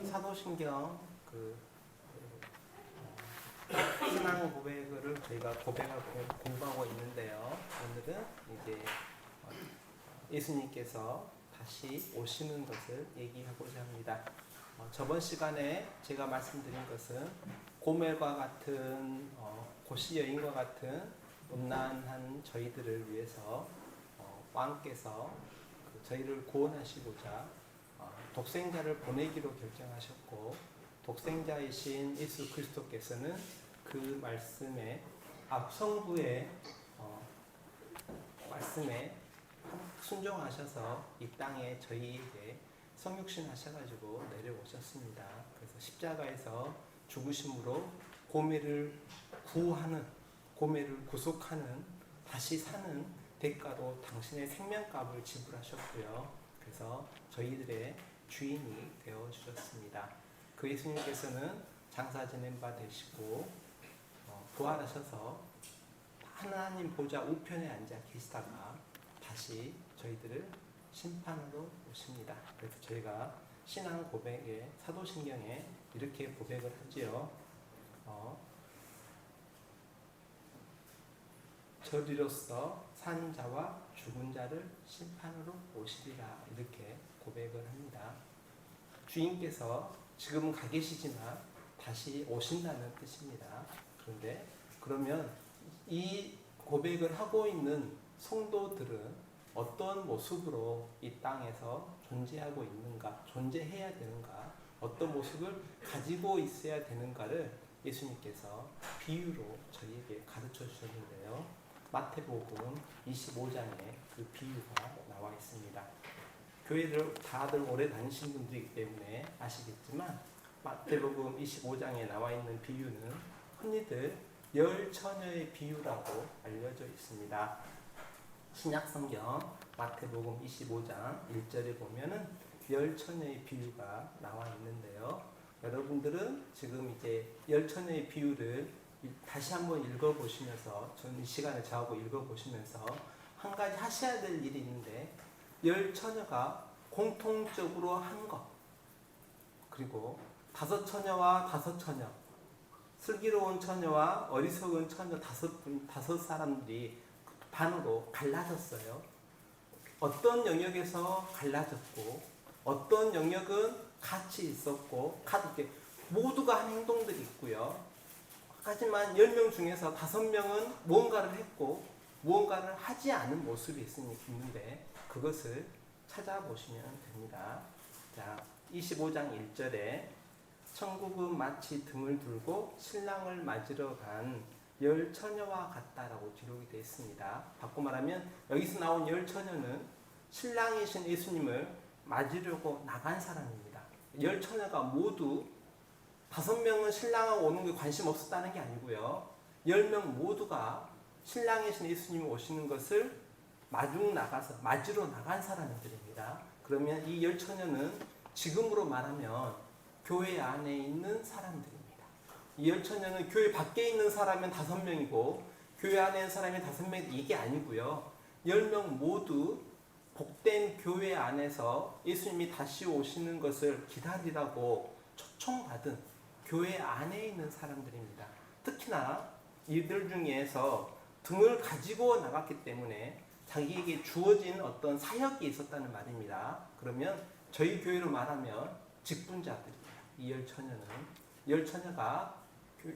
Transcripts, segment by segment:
사도신경 신앙 고백을 저희가 고백하고 공부하고 있는데요. 오늘은 이제 예수님께서 다시 오시는 것을 얘기하고자 합니다. 저번 시간에 제가 말씀드린 것은 고멜과 같은 고시 여인과 같은 음란한 저희들을 위해서 왕께서 저희를 구원하시고자 독생자를 보내기로 결정하셨고, 독생자이신 예수 그리스도께서는 그 말씀에 성부의 말씀에 순종하셔서 이 땅에 저희에게 성육신 하셔가지고 내려오셨습니다. 그래서 십자가에서 죽으심으로 고멜을 구하는, 고멜을 구속하는, 다시 사는 대가로 당신의 생명값을 지불하셨고요. 그래서 저희들의 주인이 되어 주셨습니다. 그 예수님께서는 장사 지낸 바 되시고 부활하셔서 하나님 보좌 우편에 앉아 계시다가 다시 저희들을 심판으로 오십니다. 그래서 저희가 신앙 고백에 사도신경에 이렇게 고백을 하지요. 저리로서 산 자와 죽은 자를 심판으로 오시리라, 이렇게 고백을 합니다. 주인께서 지금은 가 계시지만 다시 오신다는 뜻입니다. 그러면 이 고백을 하고 있는 성도들은 어떤 모습으로 이 땅에서 존재하고 있는가, 존재해야 되는가, 어떤 모습을 가지고 있어야 되는가를 예수님께서 비유로 저희에게 가르쳐 주셨는데요. 마태복음 25장에 그 비유가 나와 있습니다. 교회를 다들 오래 다니신 분들이기 때문에 아시겠지만, 마태복음 25장에 나와 있는 비유는 흔히들 열 처녀의 비유라고 알려져 있습니다. 신약성경 마태복음 25장 1절에 보면은 열 처녀의 비유가 나와 있는데요. 여러분들은 지금 이제 열 처녀의 비유를 다시 한번 읽어보시면서, 저는 이 시간에 저하고 읽어보시면서 한 가지 하셔야 될 일이 있는데, 열 처녀가 공통적으로 한 것, 그리고 다섯 처녀와 다섯 처녀, 슬기로운 처녀와 어리석은 처녀 다섯 사람들이 반으로 갈라졌어요. 어떤 영역에서 갈라졌고, 어떤 영역은 같이 있었고, 모두가 한 행동들이 있고요. 하지만 10명 중에서 5명은 무언가를 했고 무언가를 하지 않은 모습이 있는데, 그것을 찾아보시면 됩니다. 자, 25장 1절에 천국은 마치 등을 들고 신랑을 맞으러 간 열 처녀와 같다라고 기록이 되어 있습니다. 바꿔 말하면 여기서 나온 열 처녀는 신랑이신 예수님을 맞으려고 나간 사람입니다. 열 처녀가 모두 5명은 신랑하고 오는 게 관심 없었다는 게 아니고요. 10명 모두가 신랑이신 예수님이 오시는 것을 맞으러 나간 사람들입니다. 그러면 이 열 처녀는 지금으로 말하면 교회 안에 있는 사람들입니다. 이 열 처녀는 교회 밖에 있는 사람은 5명이고 교회 안에 있는 사람이 5명, 이게 아니고요. 10명 모두 복된 교회 안에서 예수님이 다시 오시는 것을 기다리라고 초청받은 교회 안에 있는 사람들입니다. 특히나 이들 중에서 등을 가지고 나갔기 때문에 자기에게 주어진 어떤 사역이 있었다는 말입니다. 그러면 저희 교회로 말하면 직분자들입니다. 이 열 처녀는, 열 처녀가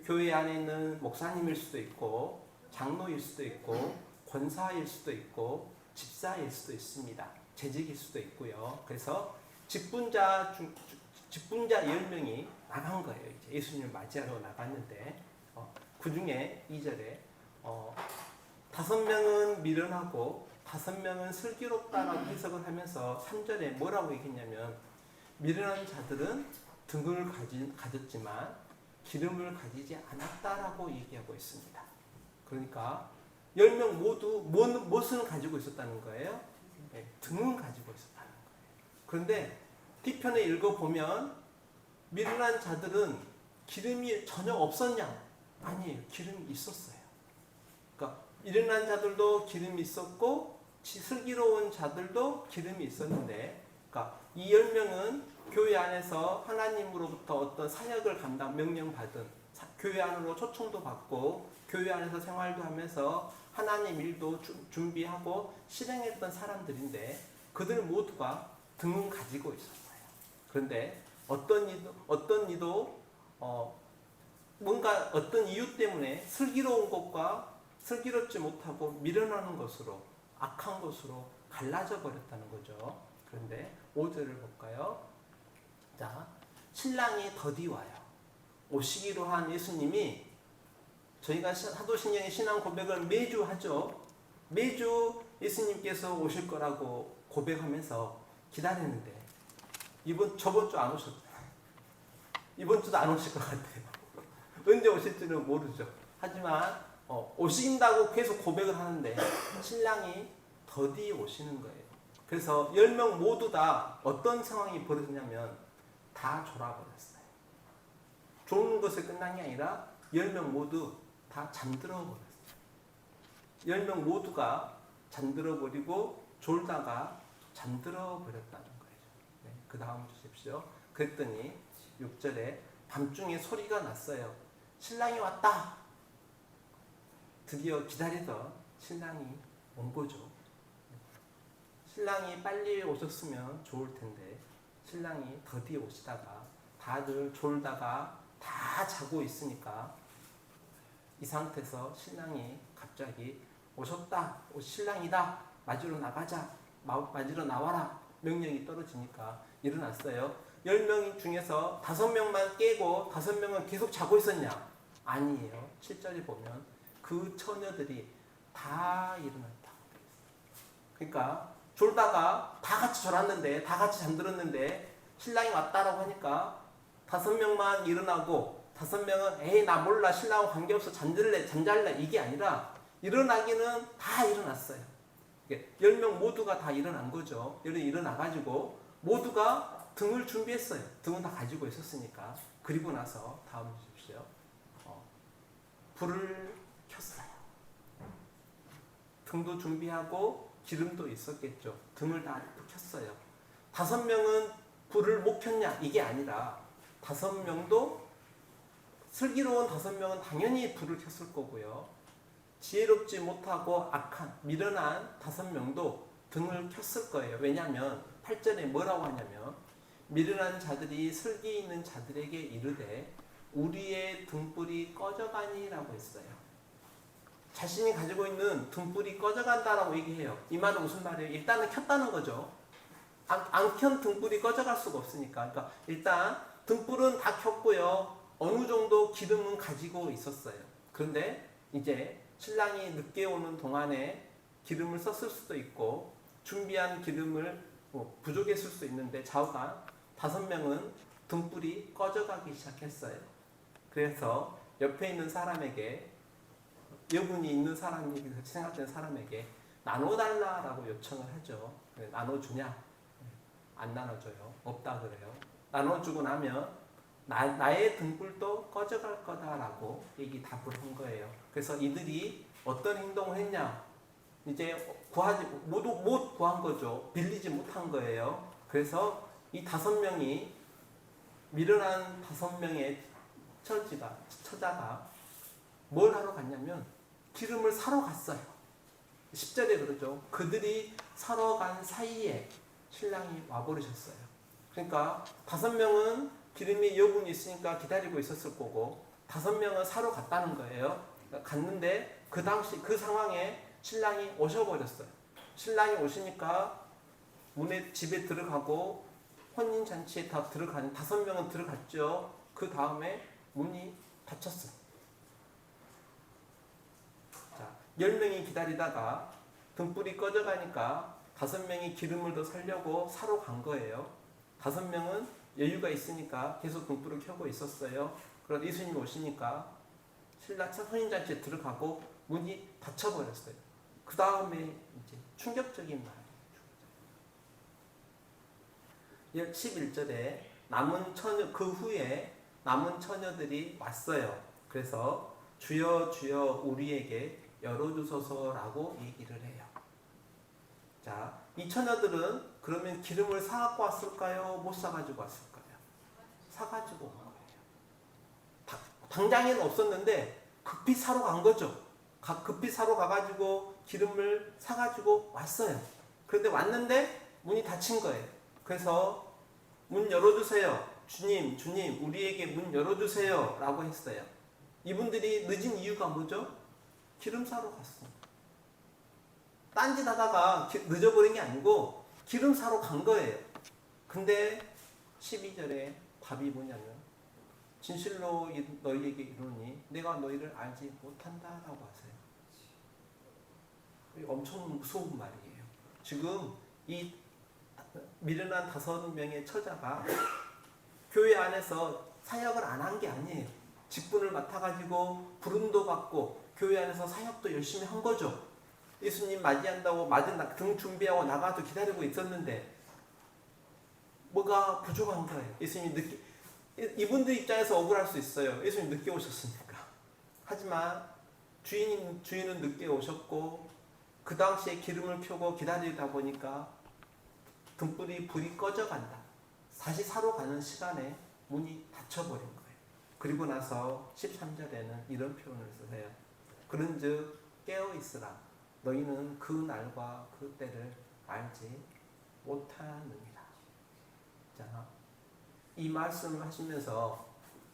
교회 안에 있는 목사님일 수도 있고, 장로일 수도 있고, 권사일 수도 있고, 집사일 수도 있습니다. 재직일 수도 있고요. 그래서 직분자 10명이 나간 거예요. 이제 예수님을 맞이하러 나갔는데, 그 중에 2절에 5명은 미련하고 5명은 슬기롭다라고 해석을 하면서 3절에 뭐라고 얘기했냐면, 미련한 자들은 등을 가졌지만 기름을 가지지 않았다라고 얘기하고 있습니다. 그러니까 10명 모두 무엇을 가지고 있었다는 거예요? 네, 등은 가지고 있었다는 거예요. 그런데 뒤편에 읽어보면 미련한 자들은 기름이 전혀 없었냐? 아니에요. 기름이 있었어요. 그러니까 미련한 자들도 기름이 있었고 슬기로운 자들도 기름이 있었는데, 그러니까 이 10명은 교회 안에서 하나님으로부터 어떤 사역을 감당 명령받은 교회 안으로 초청도 받고 교회 안에서 생활도 하면서 하나님 일도 준비하고 실행했던 사람들인데 그들 모두가 등은 가지고 있었어요. 그런데 어떤 이도 뭔가 어떤 이유 때문에 슬기로운 것과 슬기롭지 못하고 미련하는 것으로 악한 것으로 갈라져 버렸다는 거죠. 그런데 5절을 볼까요? 자, 신랑이 더디 와요. 오시기로 한 예수님이 저희가 사도신경의 신앙 고백을 매주 하죠. 매주 예수님께서 오실 거라고 고백하면서 기다리는데 저번 주 안 오셨잖아요. 이번 주도 안 오실 것 같아요. 언제 오실지는 모르죠. 하지만 오신다고 계속 고백을 하는데 신랑이 더디 오시는 거예요. 그래서 10명 모두 다 어떤 상황이 벌어지냐면 다 졸아버렸어요. 조는 것에 끝난 게 아니라 10명 모두 다 잠들어 버렸어요. 10명 모두가 잠들어 버리고 졸다가 잠들어 버렸다는 거예요. 네, 그 다음 주십시오. 그랬더니 6절에 밤중에 소리가 났어요. 신랑이 왔다. 드디어 기다리던 신랑이 온 거죠. 신랑이 빨리 오셨으면 좋을 텐데 신랑이 더디 오시다가 다들 졸다가 다 자고 있으니까 이 상태에서 신랑이 갑자기 오셨다. 신랑이다. 맞으러 나가자. 맞으러 나와라. 명령이 떨어지니까 일어났어요. 10명 중에서 5명만 깨고 5명은 계속 자고 있었냐? 아니에요. 7절에 보면 그 처녀들이 다 일어났다. 그러니까 졸다가 다 같이 졸았는데 다 같이 잠들었는데 신랑이 왔다라고 하니까 5명만 일어나고 5명은 에이 나 몰라 신랑하고 관계없어 잠잘래 이게 아니라 일어나기는 다 일어났어요. 10명 모두가 다 일어난 거죠. 일어나가지고 모두가 등을 준비했어요. 등은 다 가지고 있었으니까. 그리고 나서 다음 주십시오. 불을 켰어요. 등도 준비하고 기름도 있었겠죠. 등을 다 켰어요. 5명은 불을 못 켰냐? 이게 아니라 5명도 슬기로운 5명은 당연히 불을 켰을 거고요. 지혜롭지 못하고 악한 미련한 5명도 등을 켰을 거예요. 왜냐하면 8절에 뭐라고 하냐면 미련한 자들이 슬기 있는 자들에게 이르되 우리의 등불이 꺼져가니라고 했어요. 자신이 가지고 있는 등불이 꺼져간다라고 얘기해요. 이 말은 무슨 말이에요? 일단은 켰다는 거죠. 안 켠 등불이 꺼져갈 수가 없으니까. 그러니까 일단 등불은 다 켰고요. 어느 정도 기름은 가지고 있었어요. 그런데 이제 신랑이 늦게 오는 동안에 기름을 썼을 수도 있고 준비한 기름을 부족했을 수 있는데 좌우간 5명은 등불이 꺼져가기 시작했어요. 그래서 옆에 있는 사람에게 여분이 있는 사람이 같이 생각되는 사람에게 나눠달라라고 요청을 하죠. 나눠주냐? 안 나눠줘요. 없다 그래요. 나눠주고 나면 나의 등불도 꺼져갈 거다라고 답을 한 거예요. 그래서 이들이 어떤 행동을 했냐? 이제 모두 못 구한 거죠. 빌리지 못한 거예요. 그래서 이 5명이 미련한 5명의 처자가 뭘 하러 갔냐면 기름을 사러 갔어요. 10절에 그러죠. 그들이 사러 간 사이에 신랑이 와버리셨어요. 그러니까 5명은 기름이 여분이 있으니까 기다리고 있었을 거고 5명은 사러 갔다는 거예요. 갔는데 그 당시 그 상황에 신랑이 오셔버렸어요. 신랑이 오시니까 집에 들어가고 혼인잔치에 다 들어간 5명은 들어갔죠. 그 다음에 문이 닫혔어요. 자, 10명이 기다리다가 등불이 꺼져가니까 5명이 기름을 더 살려고 사러 간 거예요. 5명은 여유가 있으니까 계속 등불을 켜고 있었어요. 그러다 예수님이 오시니까 신랑 혼인잔치에 들어가고 문이 닫혀버렸어요. 그 다음에 이제 충격적인 말이에요. 11절에 그 후에 남은 처녀들이 왔어요. 그래서 주여 주여 우리에게 열어주소서라고 얘기를 해요. 자, 이 처녀들은 그러면 기름을 사갖고 왔을까요? 못 사가지고 왔을까요? 사가지고 온 거예요. 당장에는 없었는데 급히 사러 간 거죠. 급히 사러 가가지고 기름을 사가지고 왔어요. 그런데 왔는데 문이 닫힌 거예요. 그래서 문 열어주세요. 주님, 주님, 우리에게 문 열어주세요. 라고 했어요. 이분들이 늦은 이유가 뭐죠? 기름 사러 갔습니다. 딴짓 하다가 늦어버린 게 아니고 기름 사러 간 거예요. 근데 12절에 답이 뭐냐면 진실로 너희에게 이르노니 내가 너희를 알지 못한다라고 하세요. 엄청 무서운 말이에요. 지금 이 미련한 5명의 처자가 교회 안에서 사역을 안 한 게 아니에요. 직분을 맡아가지고 부름도 받고 교회 안에서 사역도 열심히 한 거죠. 예수님 맞이한다고 등 준비하고 나가서 기다리고 있었는데 뭐가 부족한 거예요. 이분들 입장에서 억울할 수 있어요. 예수님 늦게 오셨으니까. 하지만 주인은 늦게 오셨고 그 당시에 기름을 켜고 기다리다 보니까 불이 꺼져간다. 다시 사러 가는 시간에 문이 닫혀버린 거예요. 그리고 나서 13절에는 이런 표현을 쓰세요. 그런즉 깨어있으라. 너희는 그 날과 그 때를 알지 못하느니라. 자, 이 말씀을 하시면서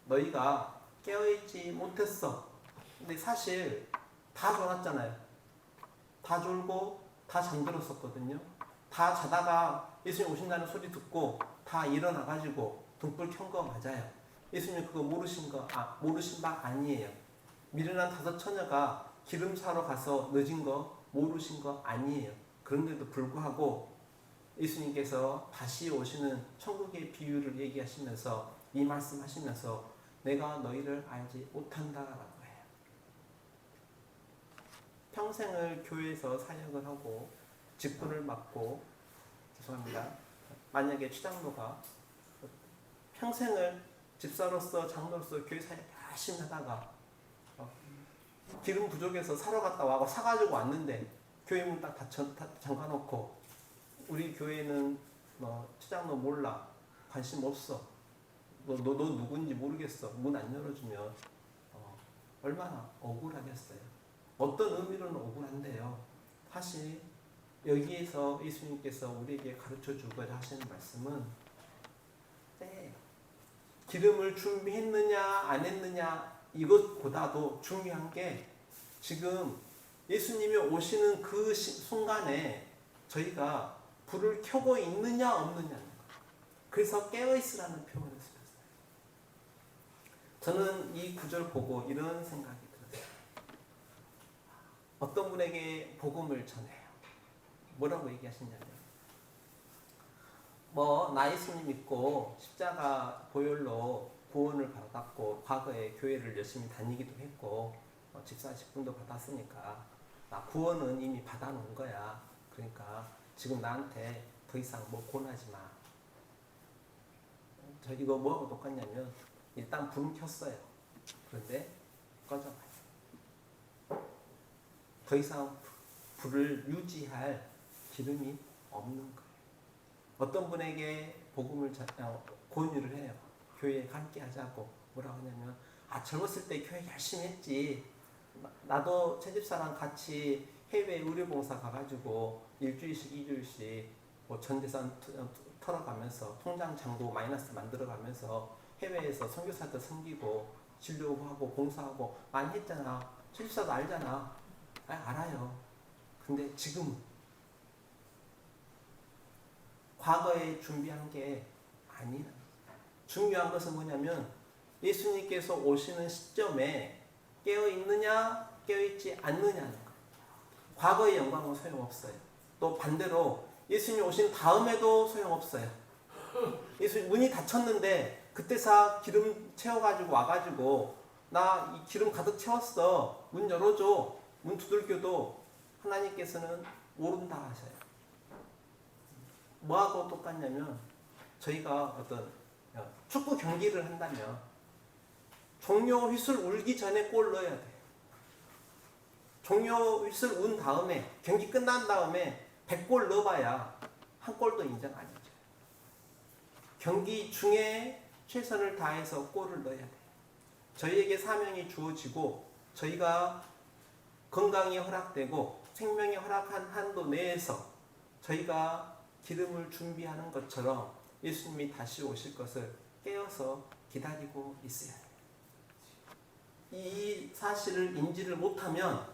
너희가 깨어있지 못했어. 근데 사실 다 졸았잖아요. 다 졸고 다 잠들었었거든요. 다 자다가 예수님 오신다는 소리 듣고 다 일어나가지고 등불 켠 거 맞아요. 예수님 그거 모르신 바 아니에요. 미련한 5 처녀가 기름 사러 가서 늦은 거 모르신 거 아니에요. 그런데도 불구하고 예수님께서 다시 오시는 천국의 비유를 얘기하시면서 이 말씀 하시면서 내가 너희를 알지 못한다라고 해요. 평생을 교회에서 사역을 하고 직분을 맡고 죄송합니다. 만약에 추장로가 평생을 집사로서 장로로서 교회 사역 열심히 하다가 기름 부족해서 사러 갔다 와고 사가지고 왔는데 교회 문 딱 잠가놓고 우리 교회는 추장로 몰라 관심 없어 너 누군지 모르겠어 문 안 열어주면 얼마나 억울하겠어요. 어떤 의미로는 억울한데요. 사실 여기에서 예수님께서 우리에게 가르쳐 주고자 하시는 말씀은 기름을 준비했느냐 안 했느냐 이것보다도 중요한 게 지금 예수님이 오시는 그 순간에 저희가 불을 켜고 있느냐 없느냐는 거예요. 그래서 깨어있으라는 표현을 쓰셨어요. 저는 이 구절 보고 이런 생각이 들었어요. 어떤 분에게 복음을 전해요. 뭐라고 얘기하시냐면 나 예수님 믿고 십자가 보혈로 구원을 받았고 과거에 교회를 열심히 다니기도 했고 집사 직분도 받았으니까 나 구원은 이미 받아놓은 거야. 그러니까 지금 나한테 더 이상 권하지 마. 저 이거 뭐하고 똑같냐면 일단 불은 켰어요. 그런데 꺼져가요. 더 이상 불을 유지할 기름이 없는 거예요. 어떤 분에게 복음을 권유를 해요. 교회에 함께 하자고. 뭐라고 하냐면 젊었을 때 교회 열심히 했지. 나도 채집사랑 같이 해외 의료봉사 가가지고 1주일씩 2주일씩 전재산 털어가면서 통장 잔고 마이너스 만들어가면서 해외에서 선교사들 섬기고 진료하고 봉사하고 많이 했잖아. 채집사도 알잖아. 알아요. 근데 지금 과거에 준비한 게 아니라 중요한 것은 뭐냐면 예수님께서 오시는 시점에 깨어있느냐 깨어있지 않느냐는 거예요. 과거의 영광은 소용없어요. 또 반대로 예수님 오신 다음에도 소용없어요. 예수님 문이 닫혔는데 그때서 기름 채워가지고 와가지고 나 이 기름 가득 채웠어. 문 열어줘. 문 두들겨도 하나님께서는 모른다 하셔요. 뭐하고 똑같냐면 저희가 어떤 축구 경기를 한다면 종료 휘슬 울기 전에 골 넣어야 돼. 종료 휘슬 운 다음에 경기 끝난 다음에 100골 넣어봐야 한 골도 인정 안 해줘요. 경기 중에 최선을 다해서 골을 넣어야 돼요. 저희에게 사명이 주어지고 저희가 건강이 허락되고 생명이 허락한 한도 내에서 저희가 기름을 준비하는 것처럼 예수님이 다시 오실 것을 깨어서 기다리고 있어야 해요. 이 사실을 인지를 못하면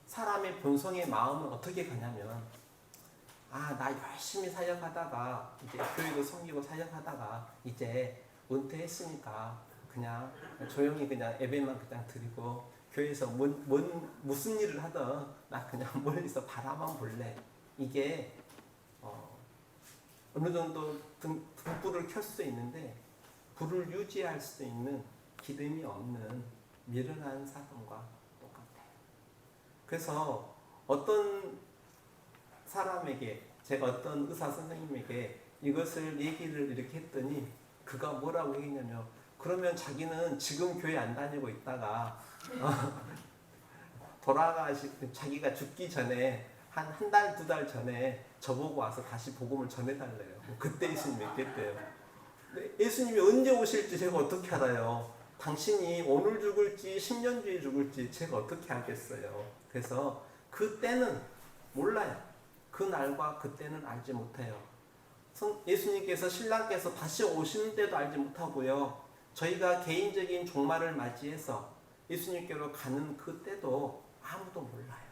사람의 본성의 마음은 어떻게 가냐면 나 열심히 사역하다가 이제 교회도 섬기고 사역하다가 이제 은퇴했으니까 그냥 조용히 그냥 예배만 그냥 드리고 교회에서 무슨 일을 하든 나 그냥 멀리서 바라만 볼래. 이게 어느 정도 등불을 켤 수 있는데 불을 유지할 수 있는 기름이 없는 미련한 사람과 똑같아요. 그래서 어떤 사람에게 제가 어떤 의사 선생님에게 이것을 얘기를 이렇게 했더니 그가 뭐라고 했냐면 그러면 자기는 지금 교회 안 다니고 있다가 자기가 죽기 전에 한 달, 2달 전에 저보고 와서 다시 복음을 전해달래요. 그때 예수님 믿겠대요. 예수님이 언제 오실지 제가 어떻게 알아요? 당신이 오늘 죽을지 10년 뒤에 죽을지 제가 어떻게 알겠어요? 그래서 그때는 몰라요. 그 날과 그때는 알지 못해요. 예수님께서 신랑께서 다시 오시는 때도 알지 못하고요. 저희가 개인적인 종말을 맞이해서 예수님께로 가는 그때도 아무도 몰라요.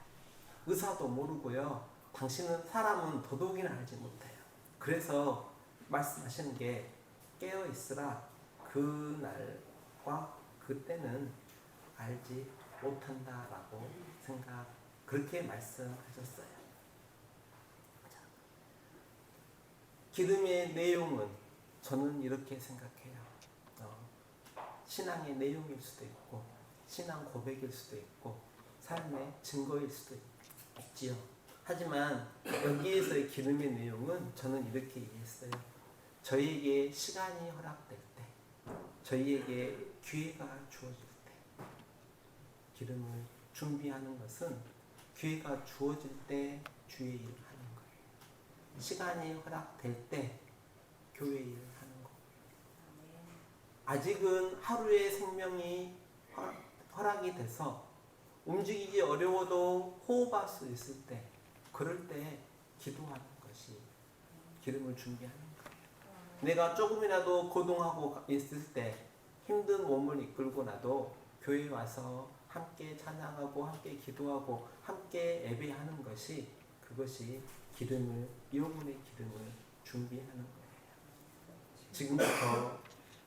의사도 모르고요. 당신은 사람은 더더욱이나 알지 못해요. 그래서 말씀하시는 게 깨어 있으라 그 날과 그때는 알지 못한다라고 그렇게 말씀하셨어요. 기름의 내용은 저는 이렇게 생각해요. 신앙의 내용일 수도 있고 신앙 고백일 수도 있고 삶의 증거일 수도 있지요. 하지만 여기에서의 기름의 내용은 저는 이렇게 이해했어요. 저희에게 시간이 허락될 때, 저희에게 기회가 주어질 때 기름을 준비하는 것은 기회가 주어질 때 주의 일을 하는 거예요. 시간이 허락될 때 교회 일을 하는 거예요. 아직은 하루의 생명이 허락이 돼서 움직이기 어려워도 호흡할 수 있을 때 그럴 때 기도하는 것이 기름을 준비하는 거예요. 내가 조금이라도 고동하고 있을 때 힘든 몸을 이끌고 나도 교회에 와서 함께 찬양하고 함께 기도하고 함께 예배하는 것이 그것이 여러분의 기름을 준비하는 거예요. 지금부터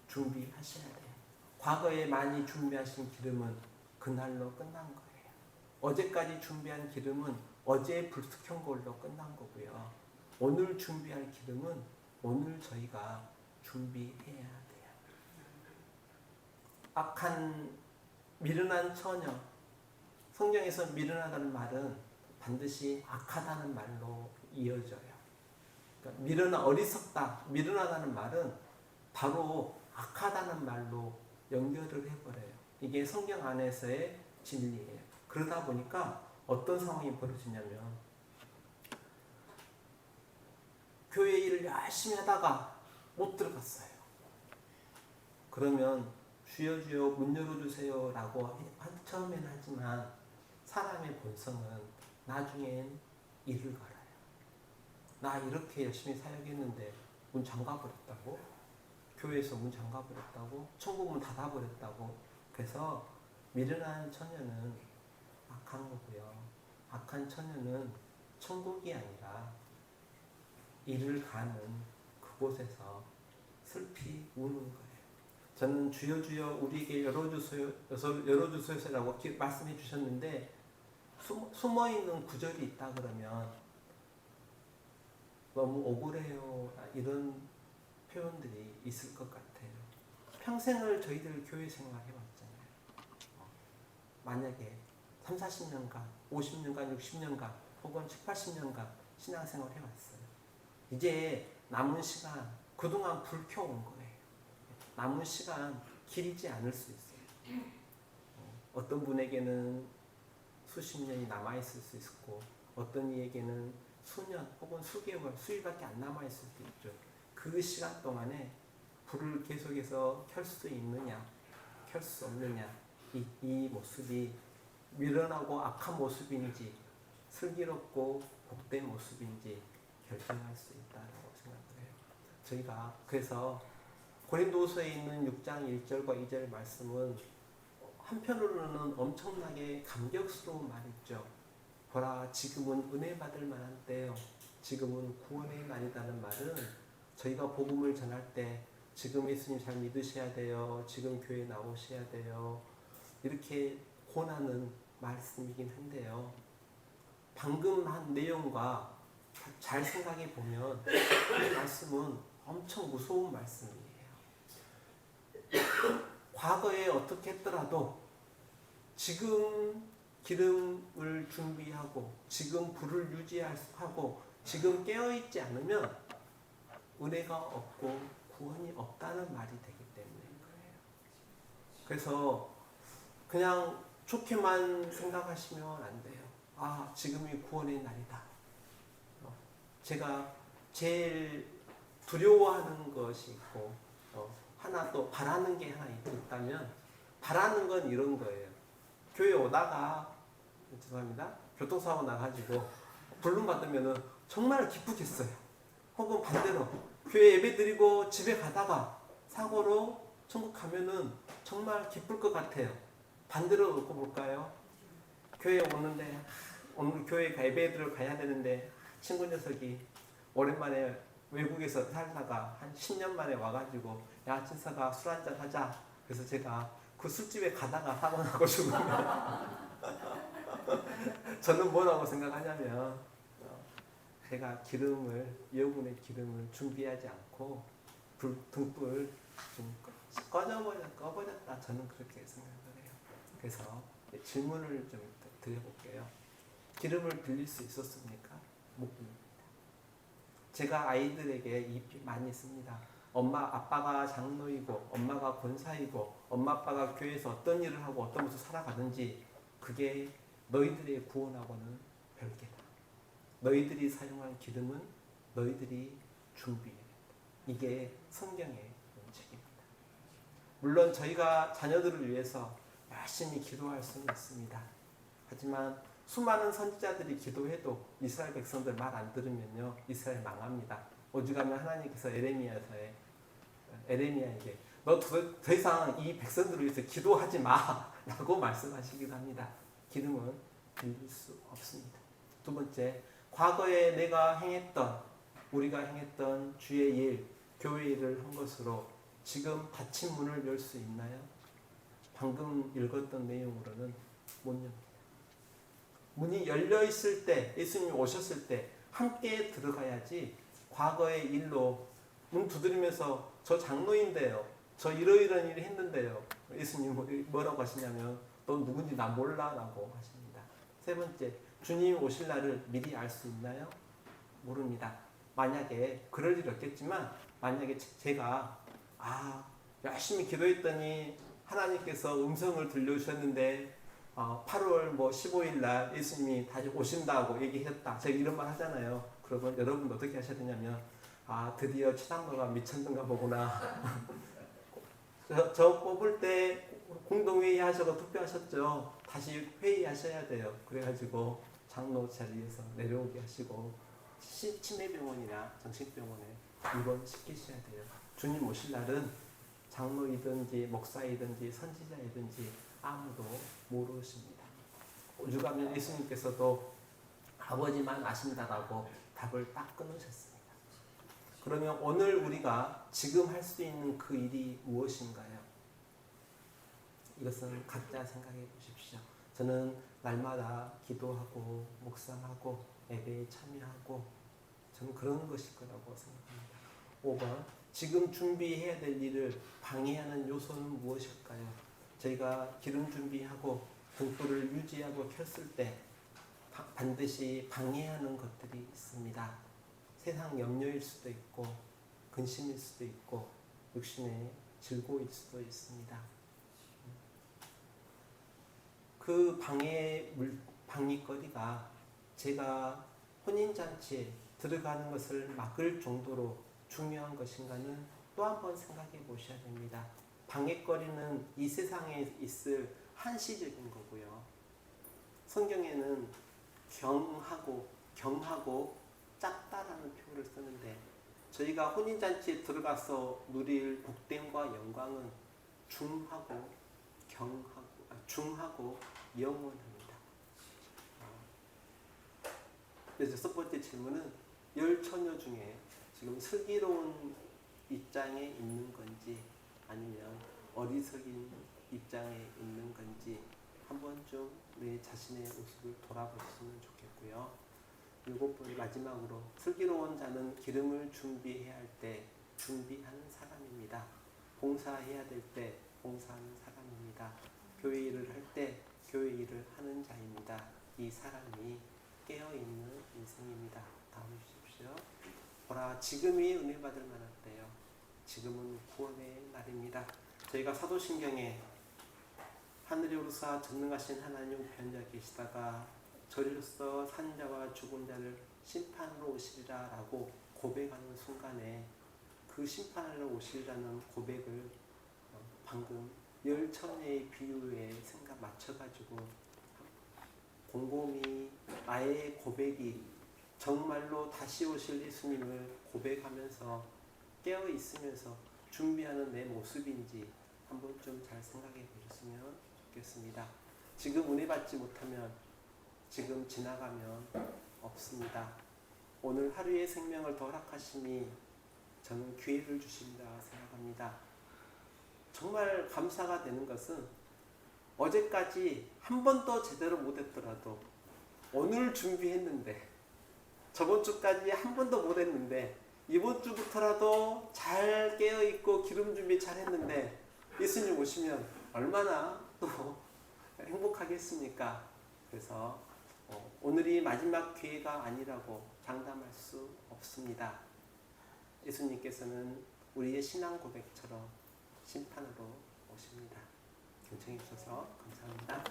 준비하셔야 돼요. 과거에 많이 준비하신 기름은 그날로 끝난 거예요. 어제까지 준비한 기름은 어제 불쑥 켠 걸로 끝난 거고요. 오늘 준비할 기름은 오늘 저희가 준비해야 돼요. 악한 미련한 처녀, 성경에서 미련하다는 말은 반드시 악하다는 말로 이어져요. 그러니까 어리석다, 미련하다는 말은 바로 악하다는 말로 연결을 해버려요. 이게 성경 안에서의 진리예요. 그러다 보니까 어떤 상황이 벌어지냐면 교회 일을 열심히 하다가 못 들어갔어요. 그러면 주여 주여 문 열어주세요 라고 처음에는 하지만 사람의 본성은 나중엔 이를 갈아요. 나 이렇게 열심히 사역했는데 문 잠가버렸다고? 교회에서 문 잠가버렸다고? 천국 문 닫아버렸다고? 그래서 미련한 처녀는 악한 거고요. 악한 처녀는 천국이 아니라 이를 가는 그곳에서 슬피 우는 거예요. 저는 주여 주여 우리에게 열어주소서라고 말씀해 주셨는데 숨어있는 구절이 있다 그러면 너무 억울해요 이런 표현들이 있을 것 같아요. 평생을 저희들 교회 생활해왔잖아요. 만약에 3, 40년간, 50년간, 60년간 혹은 7, 80년간 신앙생활 해왔어요. 이제 남은 시간 그동안 불켜온 거예요. 남은 시간 길지 않을 수 있어요. 어떤 분에게는 수십 년이 남아있을 수 있고 어떤 이에게는 수년 혹은 수개월, 수일밖에 안 남아 있을 수도 있죠. 그 시간 동안에 불을 계속해서 켤 수 있느냐, 켤 수 없느냐, 이 모습이 미련하고 악한 모습인지 슬기롭고 복된 모습인지 결정할 수 있다고 생각을 해요. 저희가 그래서 고린도서에 있는 6장 1절과 2절 말씀은 한편으로는 엄청나게 감격스러운 말이죠. 보라, 지금은 은혜 받을 만한 때요. 지금은 구원의 날이라는 말은 저희가 복음을 전할 때 지금 예수님 잘 믿으셔야 돼요. 지금 교회 나오셔야 돼요. 이렇게 권하는 말씀이긴 한데요. 방금 한 내용과 잘 생각해 보면 이 말씀은 엄청 무서운 말씀이에요. 과거에 어떻게 했더라도 지금 기름을 준비하고 지금 불을 유지하고 지금 깨어있지 않으면 은혜가 없고 구원이 없다는 말이 되기 때문인 거예요. 그래서 그냥 좋게만 생각하시면 안 돼요. 아, 지금이 구원의 날이다. 제가 제일 두려워하는 것이 있고 하나 또 바라는 게 하나 있다면 바라는 건 이런 거예요. 교회 오다가 죄송합니다. 교통사고 나가지고 불륜 받으면 정말 기쁘겠어요. 혹은 반대로 교회 예배 드리고 집에 가다가 사고로 천국 가면은 정말 기쁠 것 같아요. 반대로 놓고 볼까요? 교회 오는데 오늘 교회 예배를 가야 되는데 친구 녀석이 오랜만에 외국에서 살다가 한 10년 만에 와가지고 야 진서가 술 한잔 하자. 그래서 제가 그 술집에 가다가 사고 나고 죽으면 저는 뭐라고 생각하냐면 제가 여분의 기름을 준비하지 않고 등불 좀 꺼버렸다. 저는 그렇게 생각을 해요. 그래서 질문을 좀 드려볼게요. 기름을 빌릴 수 있었습니까? 못 빌립니다. 제가 아이들에게 많이 씁니다. 엄마 아빠가 장로이고 엄마가 권사이고 엄마 아빠가 교회에서 어떤 일을 하고 어떤 모습 살아가든지 그게 너희들의 구원하고는 별개다. 너희들이 사용한 기름은 너희들이 준비해야 된다. 이게 성경의 원칙입니다. 물론 저희가 자녀들을 위해서 열심히 기도할 수는 있습니다. 하지만 수많은 선지자들이 기도해도 이스라엘 백성들 말 안 들으면요 이스라엘 망합니다. 오죽하면 하나님께서 에레미야에게 너 더 이상 이 백성들을 위해서 기도하지 마 라고 말씀하시기도 합니다. 기름은 빌릴 수 없습니다. 두 번째, 과거에 우리가 행했던 주의 일, 교회 일을 한 것으로 지금 닫힌 문을 열 수 있나요? 방금 읽었던 내용으로는 못 엽니다. 문이 열려 있을 때, 예수님이 오셨을 때 함께 들어가야지 과거의 일로 문 두드리면서 저 장로인데요. 저 이러이러한 일을 했는데요. 예수님 뭐라고 하시냐면 너 누군지 나 몰라 라고 하십니다. 세 번째, 주님 오실 날을 미리 알 수 있나요? 모릅니다. 만약에 그럴 일 없겠지만 만약에 제가 열심히 기도했더니 하나님께서 음성을 들려주셨는데 8월 15일 날 예수님이 다시 오신다고 얘기했다. 제가 이런 말 하잖아요. 그러면 여러분 어떻게 하셔야 되냐면 드디어 최장로가 미쳤는가 보구나. 저 뽑을 때 공동회의 하셔서 투표하셨죠. 다시 회의하셔야 돼요. 그래가지고 장로 자리에서 내려오게 하시고 치매병원이나 정신병원에 입원시키셔야 돼요. 주님 오실 날은 장로이든지 목사이든지 선지자이든지 아무도 모르십니다. 오죽하면 예수님께서도 아버지만 아신다라고 답을 딱 끊으셨습니다. 그러면 오늘 우리가 지금 할 수 있는 그 일이 무엇인가요? 이것은 각자 생각해 보십시오. 저는 날마다 기도하고 묵상하고 예배에 참여하고 저는 그런 것일 거라고 생각합니다. 5번, 지금 준비해야 될 일을 방해하는 요소는 무엇일까요? 저희가 기름 준비하고 등불을 유지하고 켰을 때 반드시 방해하는 것들이 있습니다. 세상 염려일 수도 있고 근심일 수도 있고 육신의 즐거움일 수도 있습니다. 그 방해거리가 제가 혼인잔치에 들어가는 것을 막을 정도로 중요한 것인가는 또 한 번 생각해 보셔야 됩니다. 방해거리는 이 세상에 있을 한시적인 거고요. 성경에는 경하고 작다라는 표현을 쓰는데 저희가 혼인잔치에 들어가서 누릴 복됨과 영광은 중하고 영원합니다. 그래서 첫 번째 질문은 열 처녀 중에 지금 슬기로운 입장에 있는 건지 아니면 어리석인 입장에 있는 건지 한 번쯤 내 자신의 모습을 돌아보시면 좋겠고요. 일곱 번째 마지막으로 슬기로운 자는 기름을 준비해야 할 때 준비하는 사람입니다. 봉사해야 될 때 봉사하는 사람입니다. 교회 일을 할 때 교회 일을 하는 자입니다. 이 사람이 깨어있는 인생입니다. 다음 주십시오. 보라 지금이 은혜 받을 만할 때요. 지금은 구원의 날입니다. 저희가 사도신경에 하늘에 오르사 전능하신 하나님 변자 계시다가 저리로서 산자와 죽은 자를 심판으로 오시리라 라고 고백하는 순간에 그 심판하러 오시리라는 고백을 방금 열 처녀의 비유에 생각 맞춰가지고 곰곰이 나의 고백이 정말로 다시 오실 예수님을 고백하면서 깨어 있으면서 준비하는 내 모습인지 한 번쯤 잘 생각해 보셨으면 좋겠습니다. 지금 은혜 받지 못하면 지금 지나가면 없습니다. 오늘 하루의 생명을 더 허락하심이 저는 기회를 주신다 생각합니다. 정말 감사가 되는 것은 어제까지 한 번도 제대로 못했더라도 오늘 준비했는데 저번 주까지 한 번도 못했는데 이번 주부터라도 잘 깨어있고 기름 준비 잘 했는데 예수님 오시면 얼마나 또 행복하겠습니까? 그래서 오늘이 마지막 기회가 아니라고 장담할 수 없습니다. 예수님께서는 우리의 신앙 고백처럼 심판으로 오십니다. 경청해 주셔서 감사합니다.